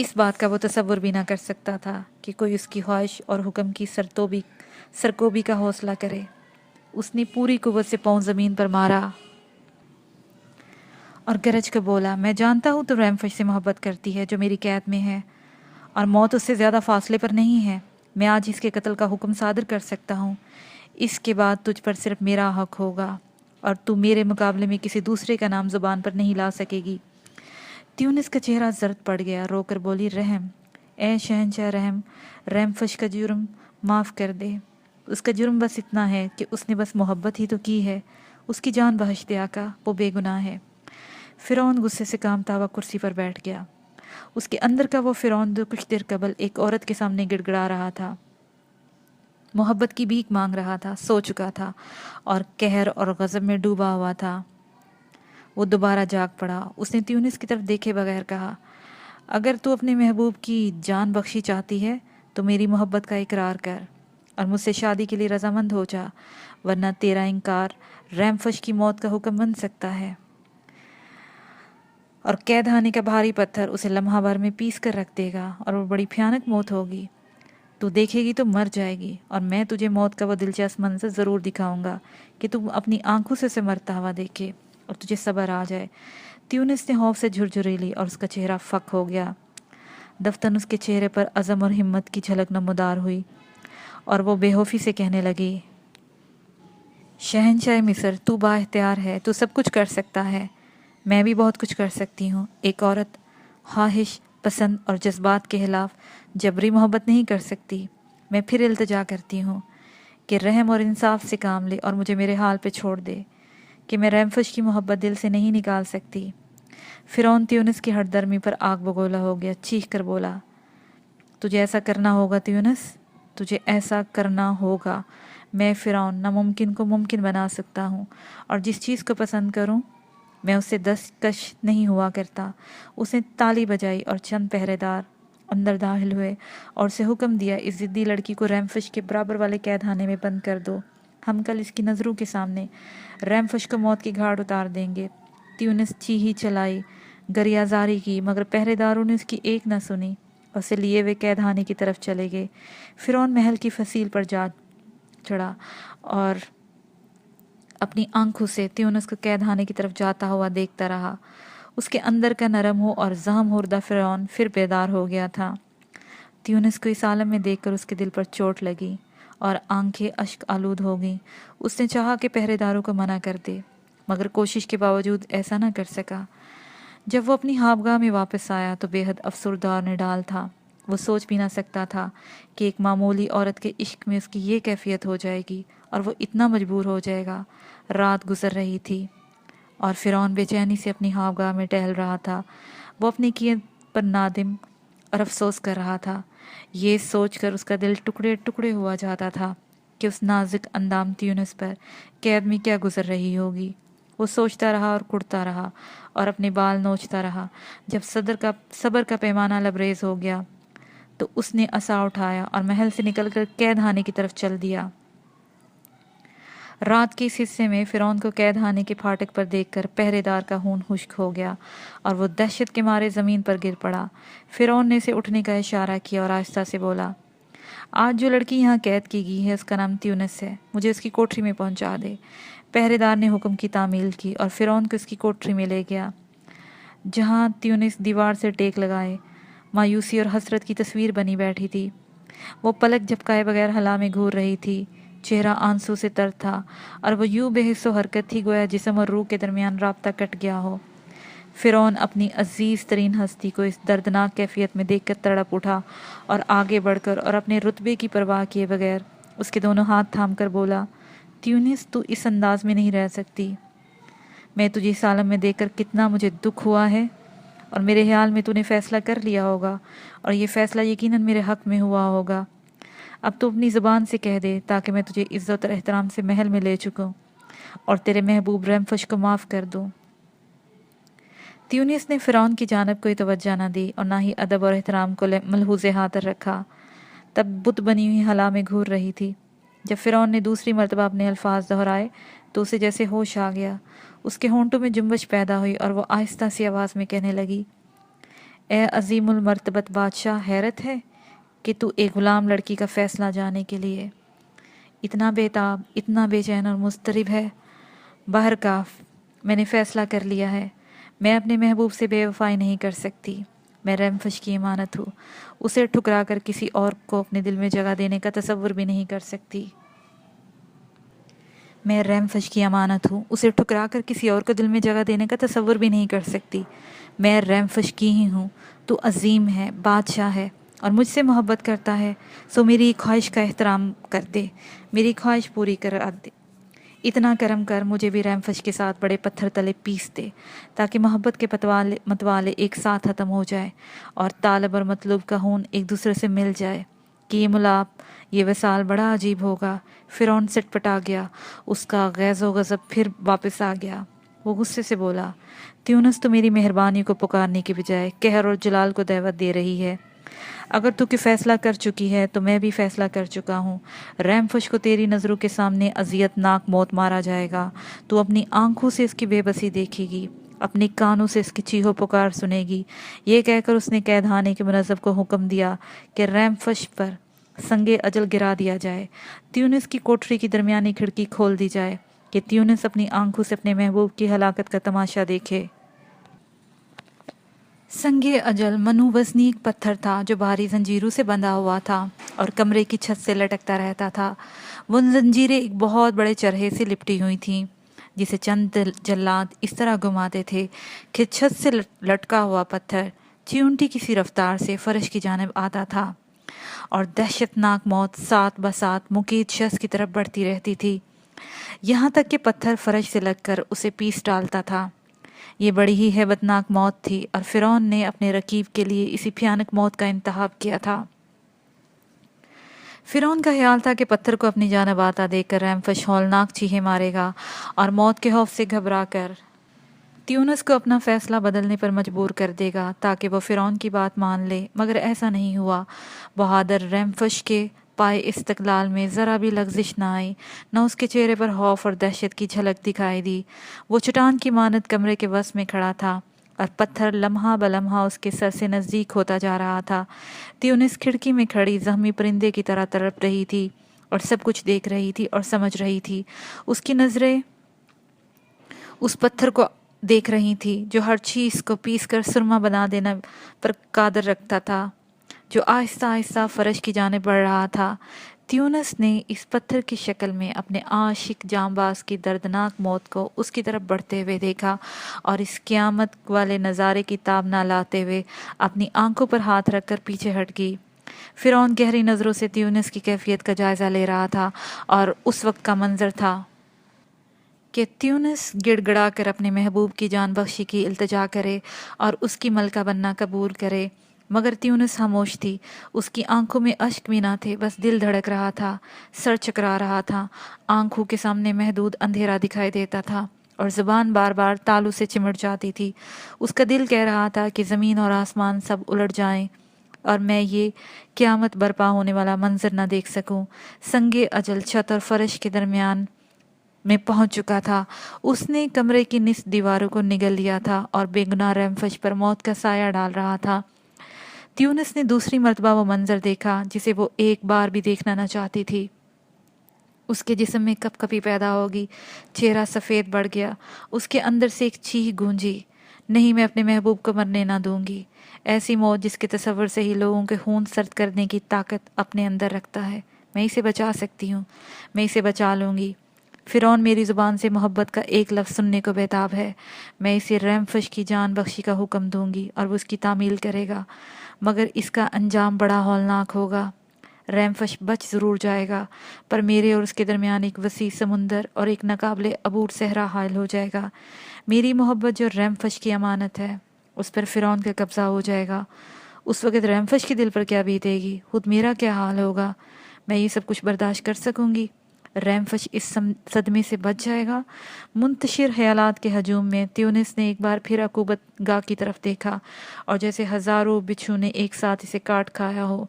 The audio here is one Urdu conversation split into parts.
اس بات کا وہ تصور بھی نہ کر سکتا تھا کہ کوئی اس کی خواہش اور حکم کی سرکوبی کا حوصلہ کرے۔ اس نے پوری قوت سے پاؤں زمین پر مارا اور گرج کر بولا، میں جانتا ہوں تو ریمفش سے محبت کرتی ہے جو میری قید میں ہے، اور موت اس سے زیادہ فاصلے پر نہیں ہے۔ میں آج اس کے قتل کا حکم صادر کر سکتا ہوں۔ اس کے بعد تجھ پر صرف میرا حق ہوگا اور تو میرے مقابلے میں کسی دوسرے کا نام زبان پر نہیں لا سکے گی۔ تیونس کا چہرہ زرد پڑ گیا، رو کر بولی، رحم، اے شہنشاہ رحم، ریمفش کا جرم معاف کر دے۔ اس کا جرم بس اتنا ہے کہ اس نے بس محبت ہی تو کی ہے۔ اس کی جان بخش دے آقا، وہ بے گناہ ہے۔ فرعون غصے سے کانپتا ہوا کرسی پر بیٹھ گیا۔ اس کے اندر کا وہ فرعون جو کچھ دیر قبل ایک عورت کے سامنے گڑ گڑا رہا تھا، محبت کی بھیک مانگ رہا تھا، سو چکا تھا اور قہر اور غضب میں ڈوبا ہوا تھا، وہ دوبارہ جاگ پڑا۔ اس نے تیونس کی طرف دیکھے بغیر کہا، اگر تو اپنے محبوب کی جان بخشی چاہتی ہے تو میری محبت کا اقرار کر اور مجھ سے شادی کے لیے رضامند ہو جا، ورنہ تیرا انکار ریمفش کی موت کا حکم بن سکتا ہے اور قید خانے کا بھاری پتھر اسے لمحہ بھر میں پیس کر رکھ دے گا اور وہ بڑی بھیانک موت ہوگی۔ تو دیکھے گی تو مر جائے گی، اور میں تجھے موت کا وہ دلچسپ منظر ضرور دکھاؤں گا کہ تم اپنی آنکھوں سے اسے مرتا ہوا دیکھے اور تجھے صبر آ جائے۔ تیونس نے خوف سے جھرجھری لی اور اس کا چہرہ فک ہو گیا۔ دفتن اس کے چہرے پر عزم اور ہمت کی جھلک نمودار ہوئی اور وہ بے خوفی سے کہنے لگی، شہنشاہ مصر، تو با اختیار ہے، تو سب کچھ کر سکتا ہے، میں بھی بہت کچھ کر سکتی ہوں۔ ایک عورت خواہش، پسند اور جذبات کے خلاف جبری محبت نہیں کر سکتی۔ میں پھر التجا کرتی ہوں کہ رحم اور انصاف سے کام لے اور مجھے میرے حال پہ چھوڑ دے کہ میں ریمفش کی محبت دل سے نہیں نکال سکتی۔ فرعون تیونس کی ہٹ درمی پر آگ بگولا ہو گیا، چیخ کر بولا، تجھے ایسا کرنا ہوگا تیونس، تجھے ایسا کرنا ہوگا۔ میں فرعون ناممکن کو ممکن بنا سکتا ہوں، اور جس چیز کو پسند کروں میں اس سے دستکش نہیں ہوا کرتا۔ اس نے تالی بجائی اور چند پہرے دار اندر داخل ہوئے اور اسے حکم دیا، اس ضدی لڑکی کو ریمفش کے برابر والے قید خانے میں بند کر دو۔ ہم کل اس کی نظروں کے سامنے ریمفش کو موت کی گھاٹ اتار دیں گے۔ تیونس چیخی چلائی، گریازاری کی، مگر پہرے داروں نے اس کی ایک نہ سنی اور اسے لیے ہوئے قید خانے کی طرف چلے گئے۔ فرعون محل کی فصیل پر جا چڑھا اور اپنی آنکھوں سے تیونس کو قید خانے کی طرف جاتا ہوا دیکھتا رہا۔ اس کے اندر کا نرم ہو اور زخم خوردہ فرعون پھر بیدار ہو گیا تھا۔ تیونس کو اس عالم میں دیکھ کر اس کے دل پر چوٹ لگی اور آنکھیں اشک آلود ہو گئیں۔ اس نے چاہا کہ پہرے داروں کو منع کر دے، مگر کوشش کے باوجود ایسا نہ کر سکا۔ جب وہ اپنی خوابگاہ میں واپس آیا تو بے حد افسردہ اور نڈال تھا۔ وہ سوچ بھی نہ سکتا تھا کہ ایک معمولی عورت کے عشق میں اس کی یہ کیفیت ہو جائے گی اور وہ اتنا مجبور ہو جائے گا۔ رات گزر رہی تھی اور فرعون بے چینی سے اپنی خوابگاہ میں ٹہل رہا تھا۔ وہ اپنی کیے پر نادم اور افسوس کر رہا تھا۔ یہ سوچ کر اس کا دل ٹکڑے ٹکڑے ہوا جاتا تھا کہ اس نازک اندام تیونس پر قید میں کیا گزر رہی ہوگی۔ وہ سوچتا رہا اور کڑتا رہا اور اپنے بال نوچتا رہا۔ جب صبر کا پیمانہ لبریز ہو گیا تو اس نے عصا اٹھایا اور محل سے نکل کر قید خانے کی طرف چل دیا۔ رات کے اس حصے میں فرعون کو قید خانے کے پھاٹک پر دیکھ کر پہرے دار کا خون خشک ہو گیا اور وہ دہشت کے مارے زمین پر گر پڑا۔ فرعون نے اسے اٹھنے کا اشارہ کیا اور آہستہ سے بولا، آج جو لڑکی یہاں قید کی گئی ہے اس کا نام تیونس ہے، مجھے اس کی کوٹری میں پہنچا دے۔ پہرے دار نے حکم کی تعمیل کی اور فرعون کو اس کی کوٹری میں لے گیا، جہاں تیونس دیوار سے ٹیک لگائے مایوسی اور حسرت کی تصویر بنی بیٹھی تھی۔ وہ پلک جھپکائے بغیر حلا میں گھور رہی تھی، چہرہ آنسو سے تر تھا اور وہ یوں بے حس و حرکت تھی گویا جسم اور روح کے درمیان رابطہ کٹ گیا ہو۔ فرعون اپنی عزیز ترین ہستی کو اس دردناک کیفیت میں دیکھ کر تڑپ اٹھا اور آگے بڑھ کر اور اپنے رتبے کی پرواہ کیے بغیر اس کے دونوں ہاتھ تھام کر بولا، تیونس، تو اس انداز میں نہیں رہ سکتی۔ میں تجھے اس عالم میں دیکھ کر کتنا مجھے دکھ ہوا ہے، اور میرے خیال میں تو نے فیصلہ کر لیا ہوگا اور یہ فیصلہ یقیناً میرے حق میں ہوا ہوگا۔ اب تو اپنی زبان سے کہہ دے تاکہ میں تجھے عزت اور احترام سے محل میں لے چکوں اور تیرے محبوب ریمفش کو معاف کر دوں۔ تیونس نے فرعون کی جانب کوئی توجہ نہ دی اور نہ ہی ادب اور احترام کو ملحوظ خاطر رکھا۔ تب بت بنی ہوئی حلا میں گھور رہی تھی۔ جب فرعون نے دوسری مرتبہ اپنے الفاظ دہرائے تو اسے جیسے ہوش آ گیا۔ اس کے ہونٹوں میں جنبش پیدا ہوئی اور وہ آہستہ سی آواز میں کہنے لگی، اے عظیم المرتبت بادشاہ، حیرت ہے کہ تو ایک غلام لڑکی کا فیصلہ جانے کے لیے اتنا بےتاب، اتنا بے چین اور مضطرب ہے۔ بہرکاف، میں نے فیصلہ کر لیا ہے، میں اپنے محبوب سے بے وفائی نہیں کر سکتی۔ میں ریمفش کی امانت ہوں، اسے ٹھکرا کر کسی اور کو اپنے دل میں جگہ دینے کا تصور بھی نہیں کر سکتی۔ میں ریمفش کی امانت ہوں، اسے ٹھکرا کر کسی اور کو دل میں جگہ دینے کا تصور بھی نہیں کر سکتی۔ میں ریمفش کی ہی ہوں، تو عظیم ہے، بادشاہ ہے اور مجھ سے محبت کرتا ہے، سو میری خواہش کا احترام کر دے، میری خواہش پوری کرا دے۔ اتنا کرم کر، مجھے بھی ریمفش کے ساتھ بڑے پتھر تلے پیس دے، تاکہ محبت کے متوالے ایک ساتھ ختم ہو جائے اور طالب اور مطلوب کا خون ایک دوسرے سے مل جائے کہ یہ ملاپ، یہ وصال بڑا عجیب ہوگا۔ فرعون سٹ پٹا گیا، اس کا غیظ و غضب پھر واپس آ گیا۔ وہ غصے سے بولا، تیونس تو میری مہربانی کو پکارنے کی بجائے قہر اور جلال کو دعوت دے رہی ہے۔ اگر تو کہ فیصلہ کر چکی ہے تو میں بھی فیصلہ کر چکا ہوں۔ ریمفش کو تیری نظروں کے سامنے اذیت ناک موت مارا جائے گا۔ تو اپنی آنکھوں سے اس کی بے بسی دیکھے گی، اپنی کانوں سے اس کی چیخو پکار سنے گی۔ یہ کہہ کر اس نے قید خانے کے منظم کو حکم دیا کہ ریمفش پر سنگِ اجل گرا دیا جائے۔ تیونس کی کوٹری کی درمیانی کھڑکی کھول دی جائے کہ تیونس اپنی آنکھوں سے اپنے محبوب کی ہلاکت کا تماشا دیکھے۔ سنگِ اجل منو وزنی ایک پتھر تھا جو بھاری زنجیروں سے بندھا ہوا تھا اور کمرے کی چھت سے لٹکتا رہتا تھا۔ وہ زنجیریں ایک بہت بڑے چرخے سے لپٹی ہوئی تھیں جسے چند جلاد اس طرح گھماتے تھے کہ چھت سے لٹکا ہوا پتھر چیونٹی کسی رفتار سے فرش کی جانب آتا تھا اور دہشتناک موت ساتھ بساتھ مقید شخص کی طرف بڑھتی رہتی تھی، یہاں تک کہ پتھر فرش سے لگ کر اسے پیس ڈالتا تھا۔ یہ بڑی ہی ہیبتناک موت تھی اور فرعون نے اپنے رقیب کے لیے اسی بھیانک موت کا انتخاب کیا تھا۔ فرعون کا خیال تھا کہ پتھر کو اپنی جانب آتا دیکھ کر ریمفش ہولناک چیخیں مارے گا اور موت کے خوف سے گھبرا کر تیونس کو اپنا فیصلہ بدلنے پر مجبور کر دے گا تاکہ وہ فرعون کی بات مان لے، مگر ایسا نہیں ہوا۔ بہادر ریمفش کے پائے استقلال میں ذرا بھی لغزش نہ آئی، نہ اس کے چہرے پر خوف اور دہشت کی جھلک دکھائی دی۔ وہ چٹان کی مانند کمرے کے وسط میں کھڑا تھا اور پتھر لمحہ بلمحہ اس کے سر سے نزدیک ہوتا جا رہا تھا۔ تیونس کھڑکی میں کھڑی زخمی پرندے کی طرح تڑپ رہی تھی اور سب کچھ دیکھ رہی تھی اور سمجھ رہی تھی۔ اس کی نظریں اس پتھر کو دیکھ رہی تھی جو ہر چیز کو پیس کر سرما بنا دینے پر قادر رکھتا تھا، جو آہستہ آہستہ فرش کی جانب بڑھ رہا تھا۔ تیونس نے اس پتھر کی شکل میں اپنے عاشق جانباز کی دردناک موت کو اس کی طرف بڑھتے ہوئے دیکھا اور اس قیامت والے نظارے کی تاب نہ لاتے ہوئے اپنی آنکھوں پر ہاتھ رکھ کر پیچھے ہٹ گئی۔ فرعون گہری نظروں سے تیونس کی کیفیت کا جائزہ لے رہا تھا اور اس وقت کا منظر تھا کہ تیونس گڑ گڑا کر اپنے محبوب کی جان بخشی کی التجا کرے اور اس کی ملکہ بننا قبول کرے، مگر تیونس خاموش تھی۔ اس کی آنکھوں میں اشک بھی نہ تھے، بس دل دھڑک رہا تھا، سر چکرا رہا تھا، آنکھوں کے سامنے محدود اندھیرا دکھائی دیتا تھا اور زبان بار بار تالو سے چمٹ جاتی تھی۔ اس کا دل کہہ رہا تھا کہ زمین اور آسمان سب الٹ جائیں اور میں یہ قیامت برپا ہونے والا منظر نہ دیکھ سکوں۔ سنگ اجل چھت اور فرش کے درمیان میں پہنچ چکا تھا۔ اس نے کمرے کی نصف دیواروں کو نگل لیا تھا اور بے گناہ ریمفش پر موت کا سایہ ڈال رہا تھا۔ تیونس نے دوسری مرتبہ وہ منظر دیکھا جسے وہ ایک بار بھی دیکھنا نہ چاہتی تھی۔ اس کے جسم میں کپ کپی پیدا ہوگی، چہرہ سفید بڑھ گیا، اس کے اندر سے ایک چیخ گونجی، نہیں، میں اپنے محبوب کو مرنے نہ دوں گی۔ ایسی موت جس کے تصور سے ہی لوگوں کے خون سرد کرنے کی طاقت اپنے اندر رکھتا ہے۔ میں اسے بچا سکتی ہوں، میں اسے بچا لوں گی۔ فرعون میری زبان سے محبت کا ایک لفظ سننے کو بیتاب ہے۔ میں اسے ریمفش کی جان بخشی کا حکم دوں گی اور وہ اس کی تعمیل کرے گا، مگر اس کا انجام بڑا ہولناک ہوگا۔ ریمفش بچ ضرور جائے گا، پر میرے اور اس کے درمیان ایک وسیع سمندر اور ایک ناقابل عبور صحرا حائل ہو جائے گا۔ میری محبت جو ریمفش کی امانت ہے، اس پر فرعون کا قبضہ ہو جائے گا۔ اس وقت ریمفش کے دل پر کیا بیتے گی، خود میرا کیا حال ہوگا؟ میں یہ سب کچھ برداشت کر سکوں گی؟ ریمفش اس صدمے سے بچ جائے گا؟ منتشر خیالات کے ہجوم میں تیونس نے ایک بار پھر عقوبت گاہ کی طرف دیکھا اور جیسے ہزاروں بچھو نے ایک ساتھ اسے کاٹ کھایا ہو۔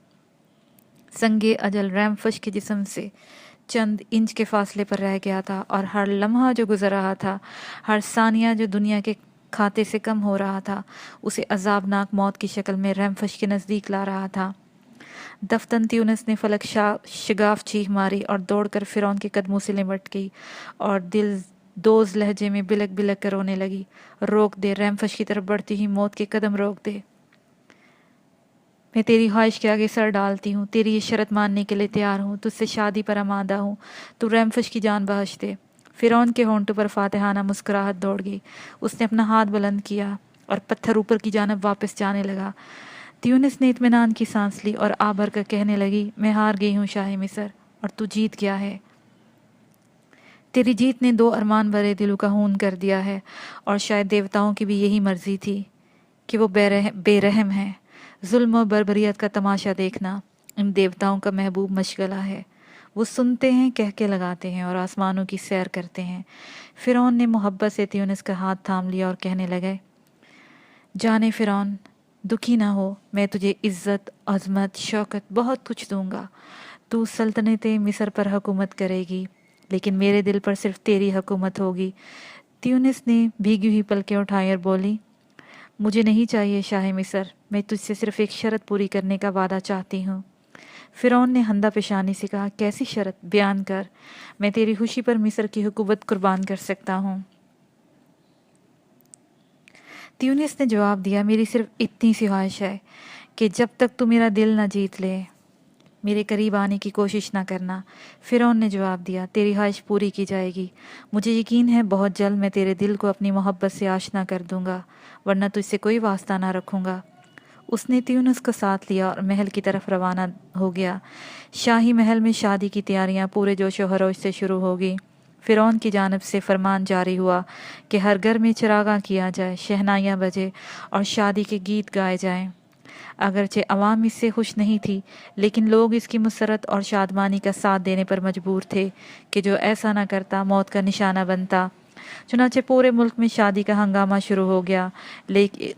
سنگ اجل ریمفش کے جسم سے چند انچ کے فاصلے پر رہ گیا تھا اور ہر لمحہ جو گزر رہا تھا، ہر ثانیہ جو دنیا کے کھاتے سے کم ہو رہا تھا، اسے عذابناک موت کی شکل میں رحمفش کے نزدیک لا رہا تھا۔ دفتن تیونس نے فلک شگاف چیخ ماری اور دوڑ کر فرعون کے قدموں سے لپٹ گئی اور دل دوز لہجے میں بلک بلک کر رونے لگی، روک دے، رحمفش کی طرف بڑھتی ہوئی موت کے قدم روک دے۔ میں تیری خواہش کے آگے سر ڈالتی ہوں، تیری یہ شرط ماننے کے لیے تیار ہوں، تجھ سے شادی پر آمادہ ہوں، تو رحمفش کی جان بخش دے۔ فرعون کے ہونٹوں پر فاتحانہ مسکراہٹ دوڑ گئی، اس نے اپنا ہاتھ بلند کیا اور پتھر اوپر کی جانب واپس جانے لگا۔ تیونس نے اطمینان کی سانس لی اور آ بھر کر کہنے لگی، میں ہار گئی ہوں شاہ مصر، اور تو جیت گیا ہے۔ تیری جیت نے 2 ارمان بھرے دلوں کا خون کر دیا ہے، اور شاید دیوتاؤں کی بھی یہی مرضی تھی کہ وہ بے رحم ہے۔ ظلم و بربریت کا تماشا دیکھنا ان دیوتاؤں کا محبوب مشغلہ ہے۔ وہ سنتے ہیں، کہکے لگاتے ہیں اور آسمانوں کی سیر کرتے ہیں۔ فرعون نے محبت سے تیونس کا ہاتھ تھام لیا اور کہنے لگے، جانے فرعون، دکھی نہ ہو، میں تجھے عزت، عظمت، شوکت بہت کچھ دوں گا۔ تو سلطنت مصر پر حکومت کرے گی، لیکن میرے دل پر صرف تیری حکومت ہوگی۔ تیونس نے بھیگی ہوئی پلکیں اٹھائی اور بولی، مجھے نہیں چاہیے شاہ مصر، میں تجھ سے صرف ایک شرط پوری کرنے کا وعدہ چاہتی ہوں۔ فرعون نے ہندہ پیشانی سے کہا، کیسی شرط؟ بیان کر، میں تیری خوشی پر مصر کی حکومت قربان کر سکتا ہوں۔ تیونس نے جواب دیا، میری صرف اتنی سی خواہش ہے کہ جب تک تو میرا دل نہ جیت لے، میرے قریب آنے کی کوشش نہ کرنا۔ فرعون نے جواب دیا، تیری خواہش پوری کی جائے گی، مجھے یقین ہے بہت جلد میں تیرے دل کو اپنی محبت سے آشنا کر دوں گا، ورنہ تجھ سے کوئی واسطہ نہ رکھوں گا۔ اس نے تیونس کا ساتھ لیا اور محل کی طرف روانہ ہو گیا۔ شاہی محل میں شادی کی تیاریاں پورے جوش و خروش سے شروع ہو گئی۔ فرعون کی جانب سے فرمان جاری ہوا کہ ہر گھر میں چراغاں کیا جائے، شہنائیاں بجے اور شادی کے گیت گائے جائیں۔ اگرچہ عوام اس سے خوش نہیں تھی، لیکن لوگ اس کی مسرت اور شادمانی کا ساتھ دینے پر مجبور تھے کہ جو ایسا نہ کرتا موت کا نشانہ بنتا۔ چنانچہ پورے ملک میں شادی کا ہنگامہ شروع ہو گیا۔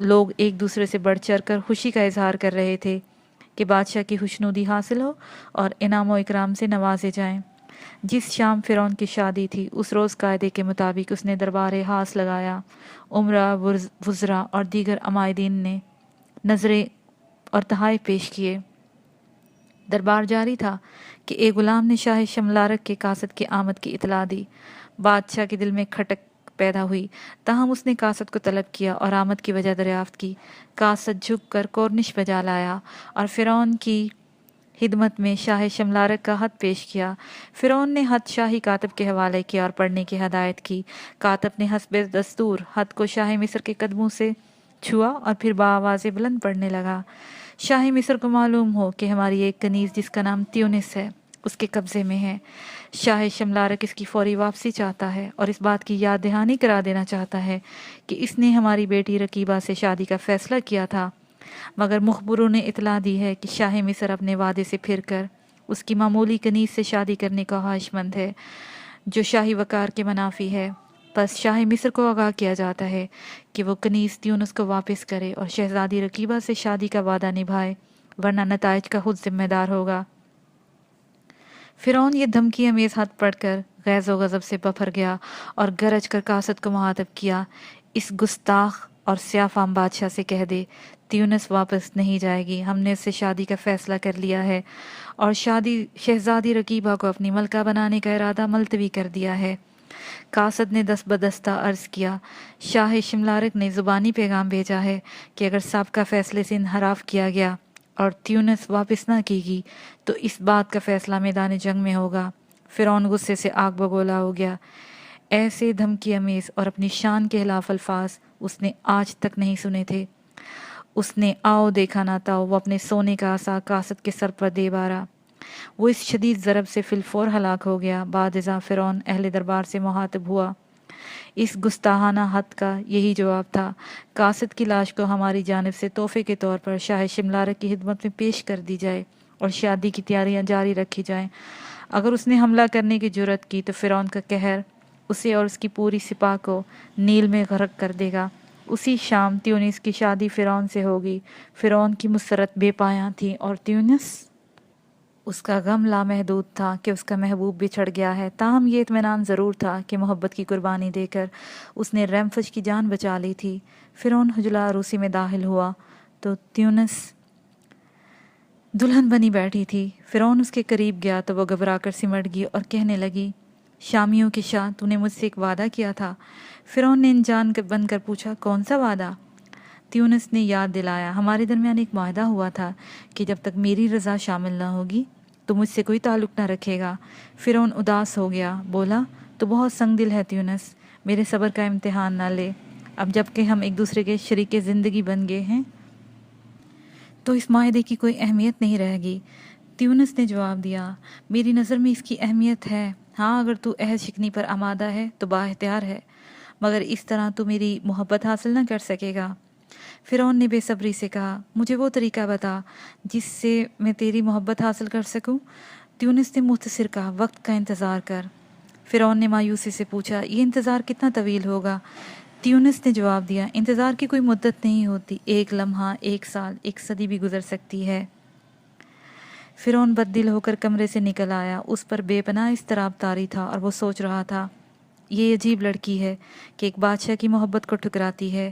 لوگ ایک دوسرے سے بڑھ چڑھ کر خوشی کا اظہار کر رہے تھے کہ بادشاہ کی خوشنودی حاصل ہو اور انعام و اکرام سے نوازے جائیں۔ جس شام فرعون کی شادی تھی، اس روز قاعدے کے مطابق اس نے دربار خاص لگایا۔ امراء، وزراء اور دیگر عمائدین نے نظریں اور تحائف پیش کیے۔ دربار جاری تھا کہ ایک غلام نے شاہ شملارک کے قاصد کی آمد کی اطلاع دی۔ بادشاہ کے دل میں کھٹک پیدا ہوئی، تاہم اس نے قاصد کو طلب کیا اور آمد کی وجہ دریافت کی۔ قاصد جھک کر کورنش بجا لایا اور فرعون کی خدمت میں شاہ شملارک کا خط پیش کیا۔ فرعون نے خط شاہی کاتب کے حوالے کیا اور پڑھنے کی ہدایت کی۔ کاتب نے حسب دستور خط کو شاہ مصر کے قدموں سے چھوا اور پھر بآواز بلند پڑھنے لگا، شاہ مصر کو معلوم ہو کہ ہماری ایک کنیز جس کا نام تیونس ہے اس کے قبضے میں ہے۔ شاہ شملارک اس کی فوری واپسی چاہتا ہے اور اس بات کی یاد دہانی کرا دینا چاہتا ہے کہ اس نے ہماری بیٹی رقیبہ سے شادی کا فیصلہ کیا تھا، مگر مخبروں نے اطلاع دی ہے کہ شاہ مصر اپنے وعدے سے پھر کر اس کی معمولی کنیز سے شادی کرنے کا خواہش مند ہے، جو شاہی وقار کے منافی ہے۔ بس شاہ مصر کو آگاہ کیا جاتا ہے کہ وہ کنیز تیونس کو واپس کرے اور شہزادی رقیبہ سے شادی کا وعدہ نبھائے، ورنہ نتائج کا خود ذمہ دار ہوگا۔ فرعون یہ دھمکی امیز خط پڑھ کر غیظ و غضب سے بپھر گیا اور گرج کر قاصد کو مخاطب کیا، اس گستاخ اور سیاہ فام بادشاہ سے کہہ دے، تیونس واپس نہیں جائے گی، ہم نے اس سے شادی کا فیصلہ کر لیا ہے اور شہزادی رقیبہ کو اپنی ملکہ بنانے کا ارادہ ملتوی کر دیا ہے۔ قاصد نے دست بدستہ عرض کیا، شاہ شملارک نے زبانی پیغام بھیجا ہے کہ اگر سابقہ فیصلے سے انحراف کیا گیا اور تیونس واپس نہ کی گئی تو اس بات کا فیصلہ میدان جنگ میں ہوگا۔ فرعون غصے سے آگ بگولا ہو گیا۔ ایسے دھمکی امیز اور اپنی شان کے خلاف الفاظ اس نے آج تک نہیں سنے تھے۔ اس نے آؤ دیکھا نہ تاؤ وہ اپنے سونے کا عصا قاصد کے سر پر دے مارا۔ وہ اس شدید ضرب سے فی الفور ہلاک ہو گیا۔ بعد ازاں فرعون اہل دربار سے مخاطب ہوا۔ اس گستاحانہ خط کا یہی جواب تھا، قاصد کی لاش کو ہماری جانب سے تحفے کے طور پر شاہ شملارک کی خدمت میں پیش کر دی جائے اور شادی کی تیاریاں جاری رکھی جائیں۔ اگر اس نے حملہ کرنے کی جرأت کی تو فرعون کا قہر اسے اور اس کی پوری سپاہ کو نیل میں غرق کر دے گا۔ اسی شام تیونس کی شادی فرعون سے ہوگی۔ فرعون کی مسرت بے پایاں تھی اور تیونس اس کا غم لامحدود تھا کہ اس کا محبوب بچھڑ گیا ہے، تاہم یہ اطمینان ضرور تھا کہ محبت کی قربانی دے کر اس نے ریمفش کی جان بچا لی تھی۔ فرعون حجلہ عروسی میں داخل ہوا تو تیونس دلہن بنی بیٹھی تھی۔ فرعون اس کے قریب گیا تو وہ گھبرا کر سمٹ گئی اور کہنے لگی، شامیوں کے شاہ، تو نے مجھ سے ایک وعدہ کیا تھا۔ فرعون نے انجان بن کر پوچھا، کون سا وعدہ؟ تیونس نے یاد دلایا، ہمارے درمیان ایک معاہدہ ہوا تھا کہ جب تک میری رضا شامل نہ ہوگی تو مجھ سے کوئی تعلق نہ رکھے گا۔ فرعون اداس ہو گیا، بولا، تو بہت سنگ دل ہے تیونس، میرے صبر کا امتحان نہ لے۔ اب جب کہ ہم ایک دوسرے کے شریک زندگی بن گئے ہیں تو اس معاہدے کی کوئی اہمیت نہیں رہے گی۔ تیونس نے جواب دیا، میری نظر میں اس کی اہمیت ہے۔ ہاں، اگر تو عہد شکنی پر آمادہ ہے تو با اختیار ہے، مگر اس طرح تو میری محبت حاصل نہ کر سکے گا۔ فرعون نے بے صبری سے کہا، مجھے وہ طریقہ بتا جس سے میں تیری محبت حاصل کر سکوں۔ تیونس نے مختصر کہا، وقت کا انتظار کر۔ فرعون نے مایوسی سے پوچھا، یہ انتظار کتنا طویل ہوگا؟ تیونس نے جواب دیا، انتظار کی کوئی مدت نہیں ہوتی، ایک لمحہ، ایک سال، ایک صدی بھی گزر سکتی ہے۔ فرعون بددل ہو کر کمرے سے نکل آیا، اس پر بے پناہ اضطراب طاری تھا اور وہ سوچ رہا تھا، یہ عجیب لڑکی ہے کہ ایک بادشاہ کی محبت کو ٹھکراتی ہے۔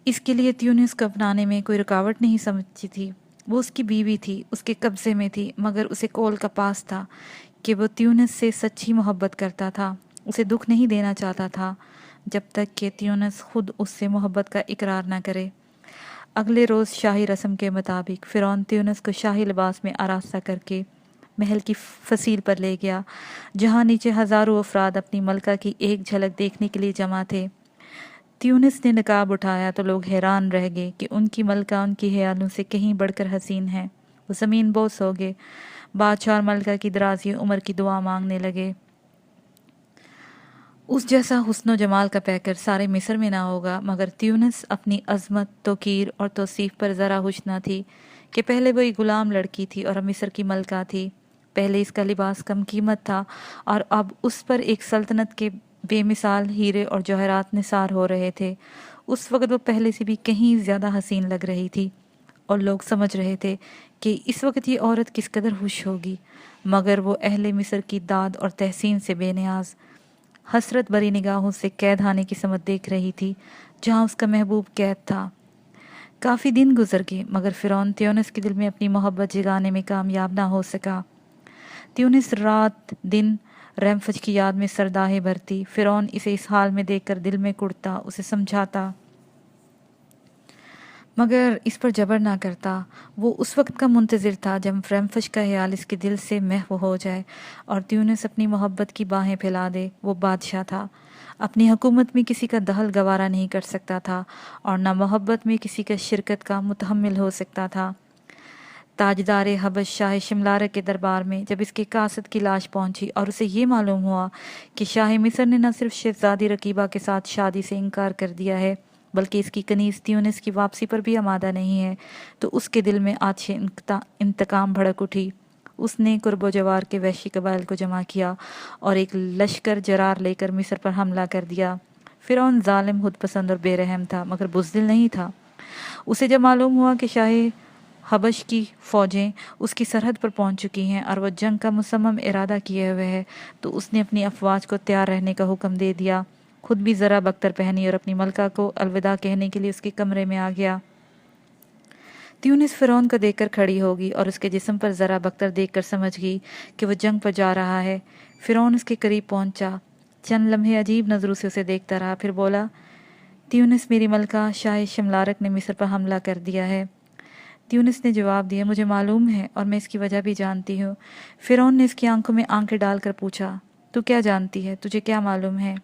اس کے لیے تیونس کو اپنانے میں کوئی رکاوٹ نہیں سمجھتی تھی۔ وہ اس کی بیوی تھی، اس کے قبضے میں تھی، مگر اسے کول کا پاس تھا کہ وہ تیونس سے سچی محبت کرتا تھا، اسے دکھ نہیں دینا چاہتا تھا جب تک کہ تیونس خود اس سے محبت کا اقرار نہ کرے۔ اگلے روز شاہی رسم کے مطابق فرعون تیونس کو شاہی لباس میں آراستہ کر کے محل کی فصیل پر لے گیا، جہاں نیچے ہزاروں افراد اپنی ملکہ کی ایک جھلک دیکھنے کے لیے جمع تھے۔ تیونس نے نقاب اٹھایا تو لوگ حیران رہ گئے کہ ان کی ملکہ ان کی خیالوں سے کہیں بڑھ کر حسین ہے۔ وہ زمین بوس ہو گئے، بادشاہ اور ملکہ کی درازی عمر کی دعا مانگنے لگے۔ اس جیسا حسن و جمال کا پیکر سارے مصر میں نہ ہوگا، مگر تیونس اپنی عظمت، توقیر اور توصیف پر ذرا ہوش نہ تھی کہ پہلے وہ ایک غلام لڑکی تھی اور اب مصر کی ملکہ تھی۔ پہلے اس کا لباس کم قیمت تھا اور اب اس پر ایک سلطنت کے بے مثال ہیرے اور جوہرات نثار ہو رہے تھے۔ اس وقت وہ پہلے سے بھی کہیں زیادہ حسین لگ رہی تھی اور لوگ سمجھ رہے تھے کہ اس وقت یہ عورت کس قدر خوش ہوگی، مگر وہ اہل مصر کی داد اور تحسین سے بے نیاز، حسرت بری نگاہوں سے قید خانے کی سمت دیکھ رہی تھی جہاں اس کا محبوب قید تھا۔ کافی دن گزر گئے مگر فرعون تیونس کے دل میں اپنی محبت جگانے میں کامیاب نہ ہو سکا۔ تیونس رات دن ریمفج کی یاد میں سرداہے بھرتی۔ فرعون اسے اس حال میں دیکھ کر دل میں کڑتا، اسے سمجھاتا مگر اس پر جبر نہ کرتا۔ وہ اس وقت کا منتظر تھا جب ریمفش کا خیال اس کے دل سے محو ہو جائے اور تیونس اپنی محبت کی باہیں پھیلا دے۔ وہ بادشاہ تھا، اپنی حکومت میں کسی کا دخل گوارا نہیں کر سکتا تھا اور نہ محبت میں کسی کا شرکت کا متحمل ہو سکتا تھا۔ تاجدار حبش شاہ شملارک کے دربار میں جب اس کے قاصد کی لاش پہنچی اور اسے یہ معلوم ہوا کہ شاہ مصر نے نہ صرف شہزادی رقیبہ کے ساتھ شادی سے انکار کر دیا ہے بلکہ اس کی کنیز تیونس کی واپسی پر بھی آمادہ نہیں ہے، تو اس کے دل میں آتش انتقام بھڑک اٹھی۔ اس نے قرب و جوار کے وحشی قبائل کو جمع کیا اور ایک لشکر جرار لے کر مصر پر حملہ کر دیا۔ فرعون ظالم، خود پسند اور بے رحم تھا مگر بزدل نہیں تھا۔ اسے جب معلوم ہوا کہ شاہ حبش کی فوجیں اس کی سرحد پر پہنچ چکی ہیں اور وہ جنگ کا مصمم ارادہ کیے ہوئے ہے، تو اس نے اپنی افواج کو تیار رہنے کا حکم دے دیا، خود بھی ذرا بختر پہنی اور اپنی ملکہ کو الوداع کہنے کے لیے اس کے کمرے میں آ گیا۔ تیونس فرعون کو دیکھ کر کھڑی ہوگی اور اس کے جسم پر ذرا بختر دیکھ کر سمجھ گئی کہ وہ جنگ پر جا رہا ہے۔ فرعون اس کے قریب پہنچا، چند لمحے عجیب نظروں سے اسے دیکھتا رہا، پھر بولا، تیونس، میری ملکہ شاہ شملارک نے مصر پر حملہ کر دیا ہے۔ تیونس نے جواب دیا، مجھے معلوم ہے اور میں اس کی وجہ بھی جانتی ہوں۔ فرعون نے اس کی آنکھوں میں آنکھیں ڈال کر پوچھا، تو کیا جانتی ہے؟ تجھے کیا معلوم ہے؟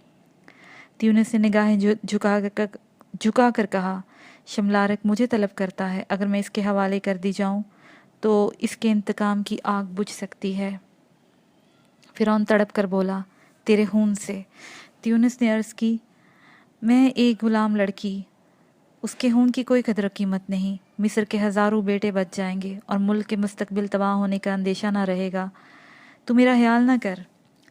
تیونس نے نگاہیں جھکا کر کہا، شملارک مجھے طلب کرتا ہے، اگر میں اس کے حوالے کر دی جاؤں تو اس کے انتقام کی آگ بجھ سکتی ہے۔ فرعون تڑپ کر بولا، تیرے خون سے۔ تیونس نے عرض کی، میں ایک غلام لڑکی، اس کے خون کی کوئی قدر و قیمت نہیں۔ مصر کے ہزاروں بیٹے بچ جائیں گے اور ملک کے مستقبل تباہ ہونے کا اندیشہ نہ رہے گا۔ تو میرا خیال نہ کر،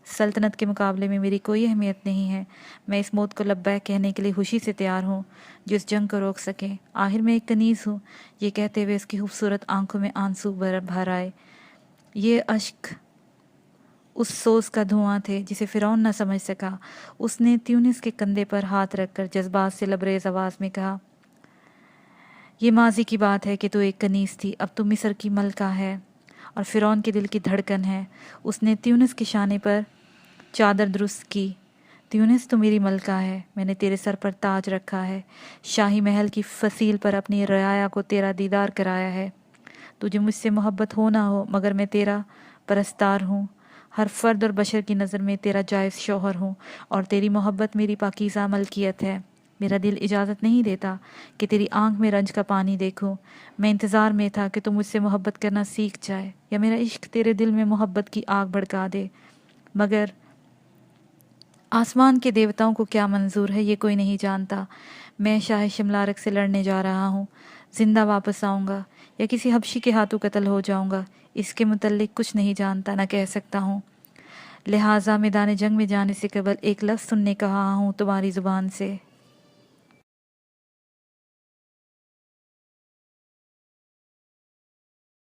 سلطنت کے مقابلے میں میری کوئی اہمیت نہیں ہے۔ میں اس موت کو لبیک کہنے کے لیے خوشی سے تیار ہوں جو اس جنگ کو روک سکے۔ آخر میں ایک کنیز ہوں۔ یہ کہتے ہوئے اس کی خوبصورت آنکھوں میں آنسو بھر آئے۔ یہ اشک اس سوز کا دھواں تھے جسے فرعون نہ سمجھ سکا۔ اس نے تیونس کے کندھے پر ہاتھ رکھ کر جذبات سے لبریز آواز میں کہا، یہ ماضی کی بات ہے کہ تو ایک کنیز تھی، اب تو مصر کی ملکہ ہے اور فرعون کے دل کی دھڑکن ہے۔ اس نے تیونس کے شانے پر چادر درست کی۔ تیونس تو میری ملکہ ہے، میں نے تیرے سر پر تاج رکھا ہے، شاہی محل کی فصیل پر اپنی رعایا کو تیرا دیدار کرایا ہے۔ تجھے مجھ سے محبت ہو نہ ہو مگر میں تیرا پرستار ہوں، ہر فرد اور بشر کی نظر میں تیرا جائز شوہر ہوں، اور تیری محبت میری پاکیزہ ملکیت ہے۔ میرا دل اجازت نہیں دیتا کہ تیری آنکھ میں رنج کا پانی دیکھوں۔ میں انتظار میں تھا کہ تو مجھ سے محبت کرنا سیکھ جائے یا میرا عشق تیرے دل میں محبت کی آگ بھڑکا دے، مگر آسمان کے دیوتاؤں کو کیا منظور ہے یہ کوئی نہیں جانتا۔ میں شاہ شملارک سے لڑنے جا رہا ہوں، زندہ واپس آؤں گا یا کسی حبشی کے ہاتھوں قتل ہو جاؤں گا، اس کے متعلق کچھ نہیں جانتا، نہ کہہ سکتا ہوں۔ لہٰذا میدان جنگ میں جانے سے قبل ایک لفظ سننے کا ہوں تمہاری زبان سے۔